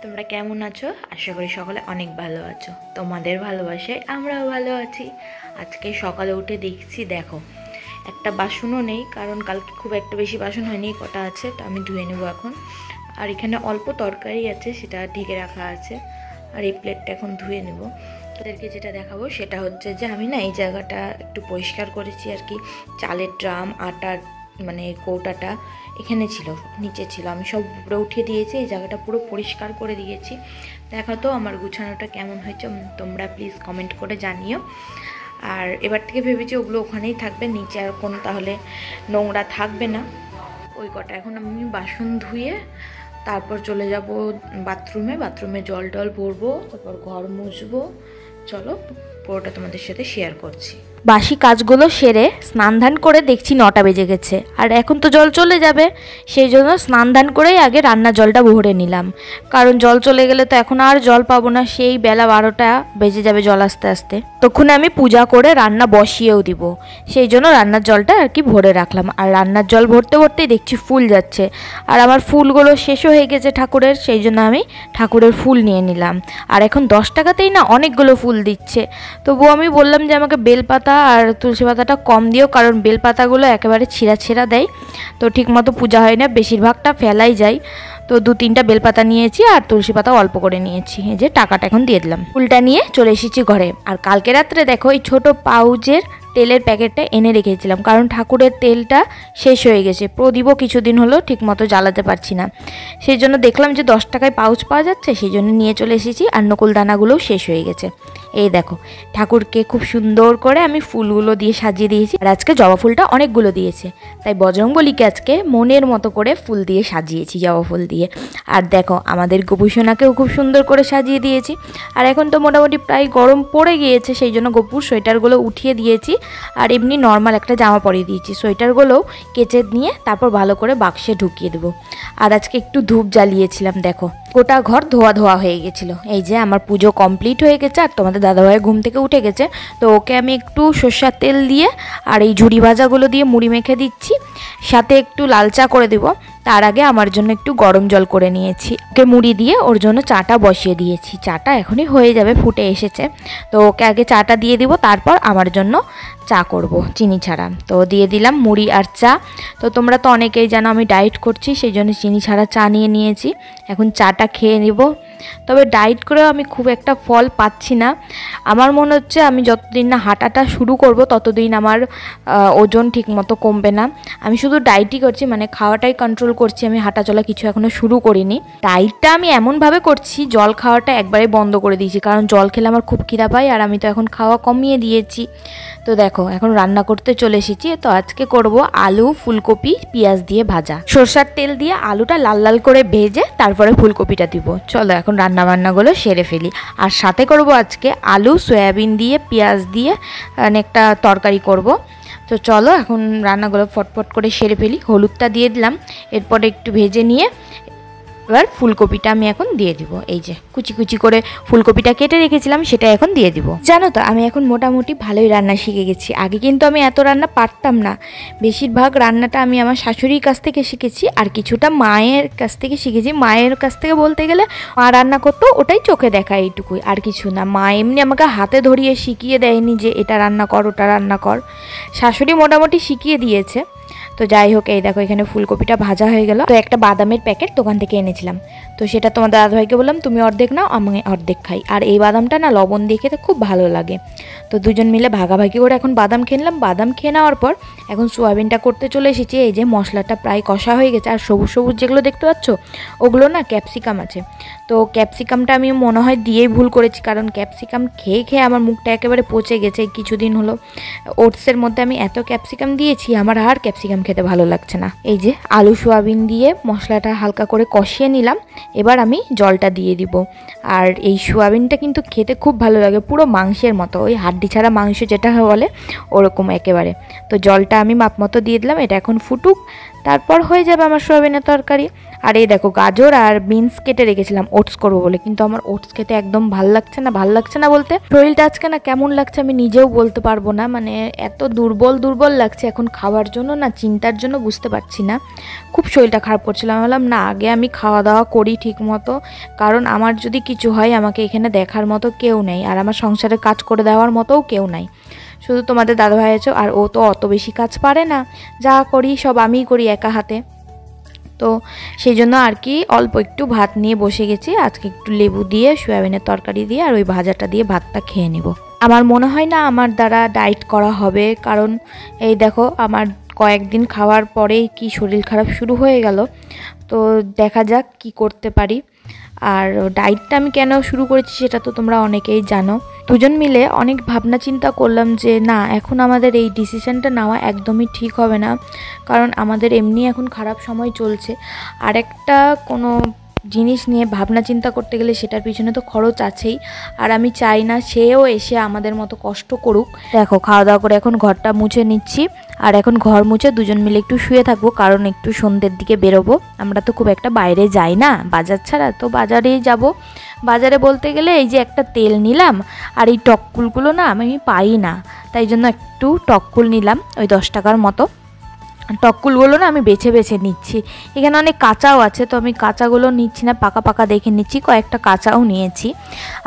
তোমরা কেমন আছো? আশা করি সকলে অনেক ভালো আছো। তোমাদের ভালোবাসায় আমরাও ভালো আছি। আজকে সকালে উঠে দেখছি, দেখো একটা বাসনও নেই, কারণ কালকে খুব একটা বেশি বাসন হয়নি, কটা আছে তো আমি ধুয়ে নেবো এখন। আর এখানে অল্প তরকারি আছে, সেটা ঢেকে রাখা আছে। আর এই প্লেটটা এখন ধুয়ে নেব। তাদেরকে যেটা দেখাবো সেটা হচ্ছে যে আমি না এই জায়গাটা একটু পরিষ্কার করেছি আর কি। চালের ড্রাম, আটার মানে কৌটাটা এখানে ছিল, নিচে ছিল, আমি সব উপরে উঠিয়ে দিয়েছি। এই জায়গাটা পুরো পরিষ্কার করে দিয়েছি। দেখো তো আমার গুছানোটা কেমন হয়েছে, তোমরা প্লিজ কমেন্ট করে জানিও। আর এবার থেকে ভেবেছি ওগুলো ওখানেই থাকবে, নিচে আর কোনো তাহলে নোংরা থাকবে না। ওই কটা এখন আমি বাসন ধুয়ে তারপর চলে যাব বাথরুমে জল টল ভরবো, তারপর ঘর মুছবো। চলো পুরোটা তোমাদের সাথে শেয়ার করছি। বাসি কাজগুলো সেরে স্নান ধান করে দেখছি 9টা বেজে গেছে, আর এখন তো জল চলে যাবে। সেই জন্য স্নান ধান করেই আগে রান্নার জলটা ভরে নিলাম, কারণ জল চলে গেলে তো এখন আর জল পাবো না, সেই বেলা 12টা বেজে যাবে জল আসতে আসতে। তখন আমি পূজা করে রান্না বসিয়েও দিব, সেই জন্য রান্নার জলটা আর কি ভরে রাখলাম। আর রান্নার জল ভরতে ভরতেই দেখছি ফুল যাচ্ছে, আর আমার ফুলগুলো শেষও হয়ে গেছে ঠাকুরের, সেই জন্য আমি ঠাকুরের ফুল নিয়ে নিলাম। আর এখন 10 টাকাতেই না অনেকগুলো ফুল দিচ্ছে। তবুও আমি বললাম যে আমাকে বেলপাতা আর তুলসী পাতাটা কম দিও, কারণ বেলপাতাগুলো একেবারে ছিঁড়া ছিঁড়া দেয়, তো ঠিকমতো পূজা হয় না, বেশিরভাগটা ফেলাই যায়। তো 2-3টা বেলপাতা নিয়েছি আর তুলসী পাতা অল্প করে নিয়েছি। এই যে টাকাটা এখন দিয়ে দিলাম। ফুলটা নিয়ে চলে এসেছি ঘরে। আর কালকে রাত্রে দেখো এই ছোট পাউচের তেলের প্যাকেটটা এনে রেখেছিলাম, কারণ ঠাকুরের তেলটা শেষ হয়ে গেছে। প্রদীপও কিছুদিন হলো ঠিকমতো জ্বালাতে পারছি না, সেই জন্য দেখলাম যে 10 টাকায় পাউচ পাওয়া যাচ্ছে, সেই জন্য নিয়ে চলে এসেছি। আর নকুল দানাগুলোও শেষ হয়ে গেছে। এই দেখো ঠাকুরকে খুব সুন্দর করে আমি ফুলগুলো দিয়ে সাজিয়ে দিয়েছি। আর আজকে জবা ফুলটা অনেকগুলো দিয়েছে, তাই বজরংবলীকে আজকে মনের মতো করে ফুল দিয়ে সাজিয়েছি, জবা ফুল দিয়ে। আর দেখো আমাদের গোপুসোনাকেও খুব সুন্দর করে সাজিয়ে দিয়েছি। আর এখন তো মোটামুটি প্রায় গরম পড়ে গিয়েছে, সেই জন্য গোপুর সোয়েটারগুলো উঠিয়ে দিয়েছি, আর এমনি নর্মাল একটা জামা পরিয়ে দিয়েছি। সোয়েটারগুলোও কেচে নিয়ে তারপর ভালো করে বাক্সে ঢুকিয়ে দেবো। আর আজকে একটু ধূপ জ্বালিয়েছিলাম, দেখো গোটা ঘর ধোয়া ধোয়া হয়ে গেছিলো। এই যে আমার পুজো কমপ্লিট হয়ে গেছে, আর তোমাদের দাদাভাই ঘুম থেকে উঠে গেছে, তো ওকে আমি একটু সর্ষের তেল দিয়ে আর এই ঝুড়ি ভাজাগুলো দিয়ে মুড়ি মেখে দিচ্ছি, সাথে একটু লাল চা করে দেবো। তার আগে আমার জন্য একটু গরম জল করে নিয়েছি, ওকে মুড়ি দিয়ে ওর জন্য চাটা বসিয়ে দিয়েছি। চাটা এখনই হয়ে যাবে, ফুটে এসেছে, তো ওকে আগে চাটা দিয়ে দিব, তারপর আমার জন্য চা করব চিনি ছাড়া। তো দিয়ে দিলাম মুড়ি আর চা। তো তোমরা তো অনেকেই জানো আমি ডায়েট করছি, সেই জন্য চিনি ছাড়া চা নিয়ে নিয়েছি। এখন চাটা খেয়ে নেব। তবে ডায়েট করেও আমি খুব একটা ফল পাচ্ছি না। আমার মনে হচ্ছে আমি যতদিন না হাঁটাটা শুরু করব ততদিন আমার ওজন ঠিকমতো কমবে না। আমি শুধু ডায়েটই করছি, মানে খাওয়াটাই কন্ট্রোল করছি, আমি হাঁটা চলা কিছু এখনও শুরু করিনি। ডায়েটটা আমি এমনভাবে করছি, জল খাওয়াটা একবারে বন্ধ করে দিয়েছি, কারণ জল খেলে আমার খুব খিদা পায়, আর আমি তো এখন খাওয়া কমিয়ে দিয়েছি। তো দেখো এখন রান্না করতে চলে এসেছি। তো আজকে করব আলু, ফুলকপি, পেঁয়াজ দিয়ে ভাজা। সরষের তেল দিয়ে আলুটা লাল লাল করে ভেজে তারপরে ফুলকপিটা দিব। চলো এখন রান্না বান্নাগুলো সেরে ফেলি। আর সাথে করব আজকে আলু, সয়াবিন দিয়ে, পেঁয়াজ দিয়ে অনেকটা তরকারি করব। তো চলো এখন রান্নাগুলো ফটফট করে সেরে ফেলি। হলুদটা দিয়ে দিলাম, এরপরে একটু ভেজে নিয়ে এবার ফুলকপিটা আমি এখন দিয়ে দিব। এই যে কুচি কুচি করে ফুলকপিটা কেটে রেখেছিলাম, সেটা এখন দিয়ে দিব। জানো তো আমি এখন মোটামুটি ভালোই রান্না শিখে গেছি। আগে কিন্তু আমি এত রান্না পারতাম না। বেশিরভাগ রান্নাটা আমি আমার শাশুড়ির কাছ থেকে শিখেছি, আর কিছুটা মায়ের কাছ থেকে শিখেছি। মায়ের কাছ থেকে বলতে গেলে মা রান্না করতো, ওটাই চোখে দেখা, এইটুকুই, আর কিছু না। মা এমনি আমাকে হাতে ধরিয়ে শিখিয়ে দেয়নি যে এটা রান্না কর, ওটা রান্না কর। শাশুড়ি মোটামুটি শিখিয়ে দিয়েছে। তো যাই হোক, এই দেখো এখানে ফুলকপিটা ভাজা হয়ে গেল। তো একটা বাদামের প্যাকেট দোকান থেকে এনেছিলাম, তো সেটা তোমাদের দাদাভাইকে বললাম তুমি অর্ধেক নাও, আমি অর্ধেক খাই। আর এই বাদামটা না লবণ দিয়ে খেতে খুব ভালো লাগে। তো দুজন মিলে ভাগাভাগি করে এখন বাদাম খেয়ে নিলাম। বাদাম খেয়ে নেওয়ার পর এখন সোয়াবিনটা করতে চলে এসেছি। এই যে মশলাটা প্রায় কষা হয়ে গেছে, আর সবুজ সবুজ যেগুলো দেখতে পাচ্ছ ওগুলো না ক্যাপসিকাম আছে। তো ক্যাপসিকামটা আমি মনে হয় দিয়েই ভুল করেছি, কারণ ক্যাপসিকাম খেয়ে খেয়ে আমার মুখটা একেবারে পচে গেছে কিছুদিন হলো। ওটসের মধ্যে আমি এত ক্যাপসিকাম দিয়েছি, আমার আর ক্যাপসিকাম খেতে ভালো লাগছে না। এই যে আলু সোয়াবিন দিয়ে মশলাটা হালকা করে কষিয়ে নিলাম, এবার আমি জলটা দিয়ে দিব। আর এই সোয়াবিনটা কিন্তু খেতে খুব ভালো লাগে, পুরো মাংসের মতো, ওই হাড্ডি ছাড়া মাংস যেটা বলে ওরকম একেবারে। তো জলটা আমি মাপ মতো দিয়ে দিলাম, এটা এখন ফুটুক, তারপর হয়ে যাবে আমার সয়াবিনের তরকারি। আর এই দেখো গাজর আর বিনস কেটে রেখেছিলাম ওটস করবো বলে, কিন্তু আমার ওটস খেতে একদম ভাল লাগছে না বলতে শরীরটা আজকে না কেমন লাগছে আমি নিজেও বলতে পারবো না, মানে এত দুর্বল লাগছে এখন খাওয়ার জন্য না চিন্তার জন্য বুঝতে পারছি না, খুব শরীরটা খারাপ করছিলাম। আমি বললাম না আগে আমি খাওয়া দাওয়া করি ঠিক মতো, কারণ আমার যদি কিছু হয় আমাকে এখানে দেখার মতো কেউ নেই, আর আমার সংসারে কাজ করে দেওয়ার মতোও কেউ নাই, শুধু তোমাদের দাদাভাই আছে, আর ও তো অত বেশি কাজ পারে না, যা করি সব আমিই করি একা হাতে। তো সেই জন্য আর কি অল্প একটু ভাত নিয়ে বসে গেছি, আজকে একটু লেবু দিয়ে সয়াবিনের তরকারি দিয়ে আর ওই ভাজাটা দিয়ে ভাতটা খেয়ে নেব। আমার মনে হয় না আমার দ্বারা ডায়েট করা হবে, কারণ এই দেখো আমার কয়েকদিন খাওয়ার পরেই কি শরীর খারাপ শুরু হয়ে গেল। তো দেখা যাক কি করতে পারি। আর ডায়েটটা আমি কেন শুরু করেছি সেটা তো তোমরা অনেকেই জানো। দুজন মিলে অনেক ভাবনা চিন্তা করলাম যে না এখন আমাদের এই ডিসিশনটা নেওয়া একদমই ঠিক হবে না, কারণ আমাদের এমনি এখন খারাপ সময় চলছে, আর একটা কোনো জিনিস নিয়ে ভাবনা চিন্তা করতে গেলে সেটার পিছনে তো খরচ আছেই, আর আমি চাই না সেও এসে আমাদের মতো কষ্ট করুক। দেখো খাওয়া দাওয়া করে এখন ঘরটা মুছে নিচ্ছি, আর এখন ঘর মুছে দুজন মিলে একটু শুয়ে থাকবো, কারণ একটু সন্ধ্যের দিকে বেরোবো। আমরা তো খুব একটা বাইরে যাই না বাজার ছাড়া, তো বাজারেই যাব। বাজারে বলতে গেলে এই যে একটা তেল নিলাম, আর এই টককুলগুলো না আমি পাই না, তাই জন্য একটু টককুল নিলাম ওই 10 টাকার মতো। টককুলগুলো না আমি বেছে নিচ্ছি, এখানে অনেক কাঁচাও আছে, তো আমি কাঁচাগুলো নিচ্ছি না, পাকা দেখে নিচ্ছি, কয়েকটা কাঁচাও নিয়েছি।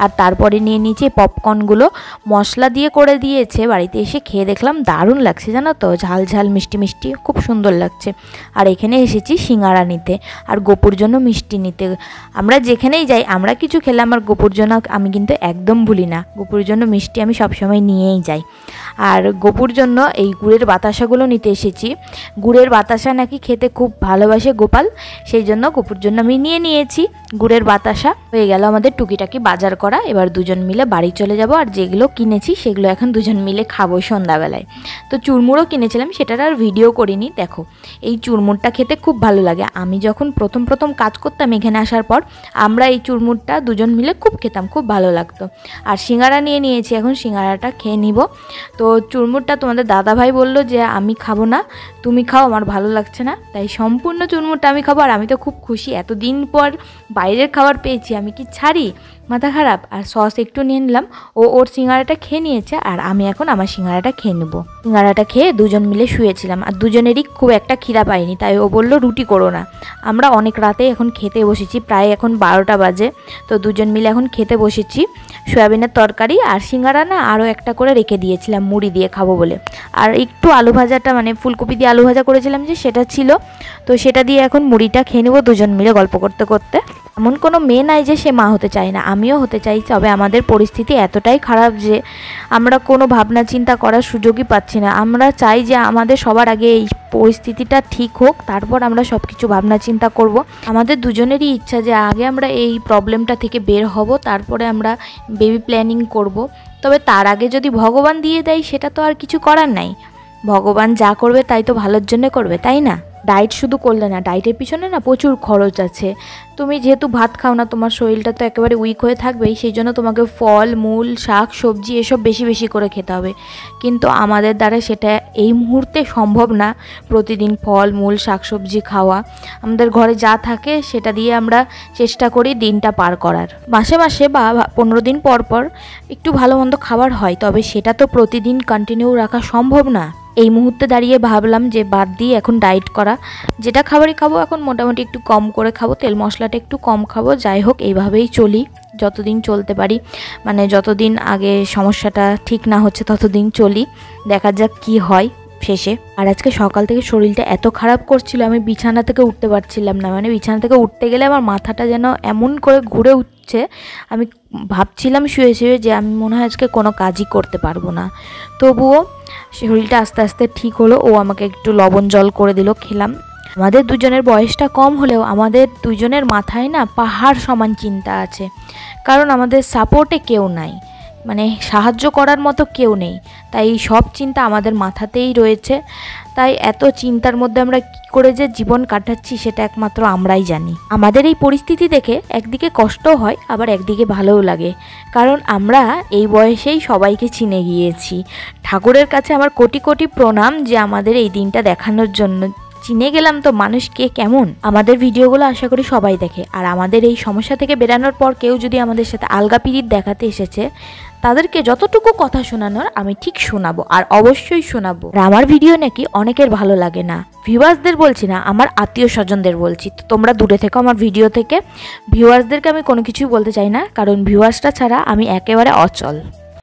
আর তারপরে নিয়ে নিয়েছি পপকর্নগুলো, মশলা দিয়ে করে দিয়েছে, বাড়িতে এসে খেয়ে দেখলাম দারুণ লাগছে জানো তো, ঝাল মিষ্টি খুব সুন্দর লাগছে। আর এখানে এসেছি সিঙ্গারা নিতে আর গোপুর জন্য মিষ্টি নিতে। আমরা যেখানেই যাই আমরা কিছু খেলাম, আর গোপুর জন্য আমি কিন্তু একদম ভুলি না, গোপুর জন্য মিষ্টি আমি সবসময় নিয়েই যাই। আর গোপুর জন্য এই গুড়ের বাতাসাগুলো নিতে এসেছি, গুড়ের বাতাসা নাকি খেতে খুব ভালোবাসে গোপাল, সেই জন্য গোপুর জন্য আমি নিয়েছি গুড়ের বাতাসা। হয়ে গেল আমাদের টুকিটাকি বাজার করা, এবার দুজন মিলে বাড়ি চলে যাব, আর যেগুলো কিনেছি সেগুলো এখন দুজন মিলে খাবো সন্ধ্যাবেলায়। তো চুরমুড়ও কিনেছিলাম, সেটার আর ভিডিও করিনি। দেখো এই চুরমুড়টা খেতে খুব ভালো লাগে, আমি যখন প্রথম কাজ করতাম এখানে আসার পর আমরা এই চুরমুড়টা দুজন মিলে খুব খেতাম, খুব ভালো লাগতো। আর সিঙ্গারা নিয়েছি, এখন সিঙ্গারাটা খেয়ে নিব। তো চুরমুড়টা তোমাদের দাদাভাই বললো যে আমি খাবো না, তুমি খাও, আমার ভালো লাগছে না, তাই সম্পূর্ণ চুরমুড়টা আমি খাবো। আর আমি তো খুব খুশি, এতদিন পর বাইরের খাবার পেয়েছি, আমি কি ছাড়ি, মাথা খারাপ। আর সস একটু নিয়ে নিলাম, ওর সিঙ্গারাটা খেয়ে নিয়েছে, আর আমি এখন আমার সিঙ্গারাটা খেয়ে নেবো। সিঙ্গারাটা খেয়ে দুজন মিলে শুয়েছিলাম, আর দুজনেরই খুব একটা খিদা পাইনি, তাই ও বললো রুটি করো না। আমরা অনেক রাতে এখন খেতে বসেছি, প্রায় এখন 12টা বাজে, তো দুজন মিলে এখন খেতে বসেছি। সয়াবিনের তরকারি আর সিঙ্গারা না আরও একটা করে রেখে দিয়েছিলাম মুড়ি দিয়ে খাবো বলে, আর একটু আলু ভাজাটা মানে ফুলকপি দিয়ে আলু ভাজা করেছিলাম যে সেটা ছিল, তো সেটা দিয়ে এখন মুড়িটা খেয়ে নেবো দুজন মিলে গল্প করতে করতে। এমন কোনো মেয়ে নাই যে সে মা হতে চায় না, আমিও হতে চাই, তবে আমাদের পরিস্থিতি এতটাই খারাপ যে আমরা কোনো ভাবনা চিন্তা করার সুযোগই পাচ্ছি না। আমরা চাই যে আমাদের সবার আগে এই পরিস্থিতিটা ঠিক হোক, তারপর আমরা সব কিছু ভাবনা চিন্তা করব। আমাদের দুজনেরই ইচ্ছা যে আগে আমরা এই প্রবলেমটা থেকে বের হব, তারপরে আমরা বেবি প্ল্যানিং করব। তবে তার আগে যদি ভগবান দিয়ে দেয় সেটা তো আর কিছু করার নাই, ভগবান যা করবে তাই তো ভালোর জন্য করবে, তাই না? ডায়েট শুধু করলে না, ডায়েটের পিছনে না প্রচুর খরচ আছে। তুমি যেহেতু ভাত খাও না, তোমার শরীরটা তো একেবারে উইক হয়ে থাকবেই, সেই জন্য তোমাকে ফল মূল শাক সবজি এসব বেশি করে খেতে হবে, কিন্তু আমাদের দ্বারা সেটা এই মুহূর্তে সম্ভব না প্রতিদিন ফল মূল শাক সবজি খাওয়া। আমাদের ঘরে যা থাকে সেটা দিয়ে আমরা চেষ্টা করি দিনটা পার করার। মাসে বা 15 দিন পর একটু ভালো মন্দ খাবার হয়, তবে সেটা তো প্রতিদিন কন্টিনিউ রাখা সম্ভব না। এই মুহূর্তে দাঁড়িয়ে ভাবলাম যে বাদ দিয়ে এখন ডায়েট করা, যেটা খাবারই খাবো এখন মোটামুটি একটু কম করে খাবো, তেল মশলাটা একটু কম খাবো, যাই হোক এইভাবেই চলি যতদিন চলতে পারি, মানে যতদিন আগে সমস্যাটা ঠিক না হচ্ছে ততদিন চলি, দেখা যাক কি হয় শেষে। আর আজকে সকাল থেকে শরীরটা এত খারাপ করছিল, আমি বিছানা থেকে উঠতে পারছিলাম না, মানে বিছানা থেকে উঠতে গেলে আমার মাথাটা যেন এমন করে ঘুরে উঠছে, আমি ভাবছিলাম শুয়ে যে আমি মনে হয় আজকে কোনো কাজই করতে পারবো না। তবুও শরীরটা আস্তে আস্তে ঠিক হলো, ও আমাকে একটু লবণ জল করে দিল, খেলাম। আমাদের দুজনের বয়সটা কম হলেও আমাদের দুজনের মাথায় না পাহাড় সমান চিন্তা আছে, কারণ আমাদের সাপোর্টে কেউ নাই, মানে সাহায্য করার মতো কেউ নেই, তাই সব চিন্তা আমাদের মাথাতেই রয়েছে। তাই এত চিন্তার মধ্যে আমরা কী করে যে জীবন কাটাচ্ছি সেটা একমাত্র আমরাই জানি। আমাদের এই পরিস্থিতি দেখে একদিকে কষ্টও হয়, আবার একদিকে ভালোও লাগে, কারণ আমরা এই বয়সেই সবাইকে চিনে গিয়েছি। ঠাকুরের কাছে আমার কোটি প্রণাম যে আমাদের এই দিনটা দেখানোর জন্য, চিনে গেলাম তো মানুষ কে কেমন। আমাদের ভিডিওগুলো আশা করি সবাই দেখে, আর আমাদের এই সমস্যা থেকে বেরানোর পর কেউ যদি আমাদের সাথে আলগা পিরিত দেখাতে এসেছে, তাদেরকে যতটুকু কথা শোনানোর আমি ঠিক শোনাবো, আর অবশ্যই শোনাবো। আর আমার ভিডিও নাকি অনেকের ভালো লাগে না, ভিউয়ার্সদের বলছি না, আমার আত্মীয় স্বজনদের বলছি। তো তোমরা দূরে থেকো আমার ভিডিও থেকে। ভিউয়ার্সদেরকে আমি কোনো কিছুই বলতে চাই না, কারণ ভিউয়ার্সটা ছাড়া আমি একেবারে অচল।